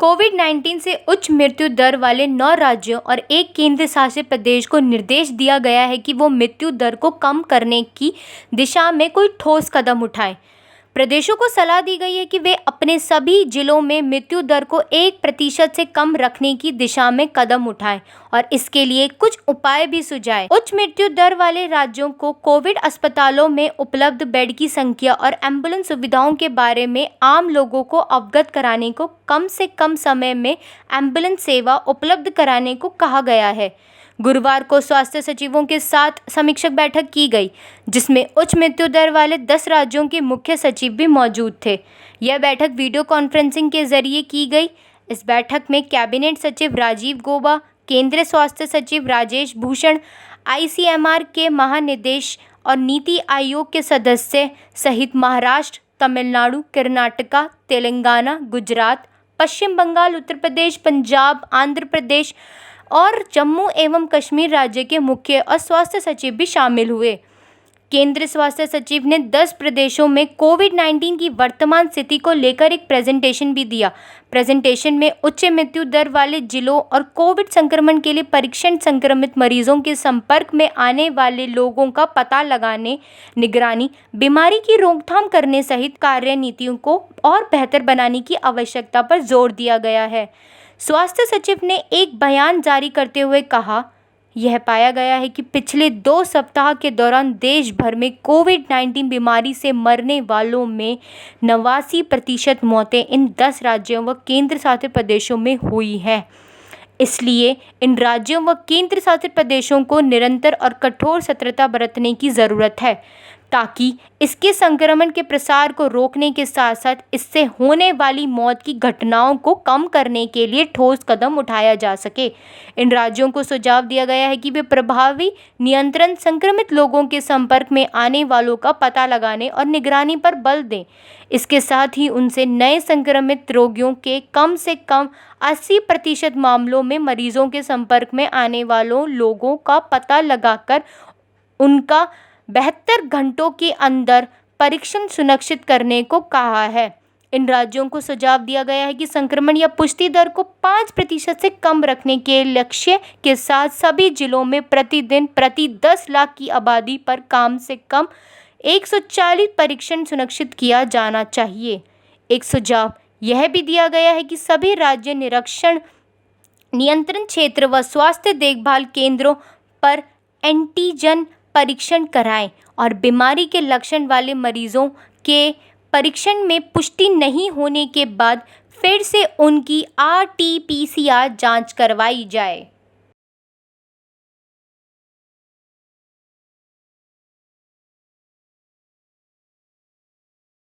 कोविड-19 से उच्च मृत्यु दर वाले 9 राज्यों और एक केंद्र शासित प्रदेश को निर्देश दिया गया है कि वो मृत्यु दर को कम करने की दिशा में कोई ठोस कदम उठाएं। प्रदेशों को सलाह दी गई है कि वे अपने सभी जिलों में मृत्यु दर को 1% से कम रखने की दिशा में कदम उठाएं और इसके लिए कुछ उपाय भी सुझाएं। उच्च मृत्यु दर वाले राज्यों को कोविड अस्पतालों में उपलब्ध बेड की संख्या और एम्बुलेंस सुविधाओं के बारे में आम लोगों को अवगत कराने को कम से कम समय में एम्बुलेंस सेवा उपलब्ध कराने को कहा गया है। गुरुवार को स्वास्थ्य सचिवों के साथ समीक्षा बैठक की गई, जिसमें उच्च मृत्यु दर वाले 10 राज्यों के मुख्य सचिव भी मौजूद थे। यह बैठक वीडियो कॉन्फ्रेंसिंग के जरिए की गई। इस बैठक में कैबिनेट सचिव राजीव गौबा, केंद्रीय स्वास्थ्य सचिव राजेश भूषण, ICMR के महानिदेश और नीति आयोग के सदस्य सहित महाराष्ट्र, तमिलनाडु, कर्नाटका, तेलंगाना, गुजरात, पश्चिम बंगाल, उत्तर प्रदेश, पंजाब, आंध्र प्रदेश और जम्मू एवं कश्मीर राज्य के मुख्य और स्वास्थ्य सचिव भी शामिल हुए। केंद्रीय स्वास्थ्य सचिव ने 10 प्रदेशों में कोविड-19 की वर्तमान स्थिति को लेकर एक प्रेजेंटेशन भी दिया। प्रेजेंटेशन में उच्च मृत्यु दर वाले जिलों और कोविड संक्रमण के लिए परीक्षण, संक्रमित मरीजों के संपर्क में आने वाले लोगों का पता लगाने, निगरानी, बीमारी की रोकथाम करने सहित कार्यनीतियों को और बेहतर बनाने की आवश्यकता पर जोर दिया गया है। स्वास्थ्य सचिव ने एक बयान जारी करते हुए कहा, यह पाया गया है कि पिछले 2 सप्ताह के दौरान देश भर में कोविड-19 बीमारी से मरने वालों में 89% मौतें इन 10 राज्यों व केंद्र शासित प्रदेशों में हुई हैं। इसलिए इन राज्यों व केंद्र शासित प्रदेशों को निरंतर और कठोर सतर्कता बरतने की ज़रूरत है, ताकि इसके संक्रमण के प्रसार को रोकने के साथ साथ इससे होने वाली मौत की घटनाओं को कम करने के लिए ठोस कदम उठाया जा सके। इन राज्यों को सुझाव दिया गया है कि वे प्रभावी नियंत्रण, संक्रमित लोगों के संपर्क में आने वालों का पता लगाने और निगरानी पर बल दें। इसके साथ ही उनसे नए संक्रमित रोगियों के कम से कम 80% मामलों में मरीजों के संपर्क में आने वालों लोगों का पता लगाकर उनका 72 घंटों के अंदर परीक्षण सुनिश्चित करने को कहा है। इन राज्यों को सुझाव दिया गया है कि संक्रमण या पुष्टि दर को 5% से कम रखने के लक्ष्य के साथ सभी जिलों में प्रतिदिन प्रति 10 लाख की आबादी पर कम से कम 140 परीक्षण सुनिश्चित किया जाना चाहिए। एक सुझाव यह भी दिया गया है कि सभी राज्य निरीक्षण, नियंत्रण क्षेत्र व स्वास्थ्य देखभाल केंद्रों पर एंटीजन परीक्षण कराएं और बीमारी के लक्षण वाले मरीजों के परीक्षण में पुष्टि नहीं होने के बाद फिर से उनकी RT-PCR जांच करवाई जाए।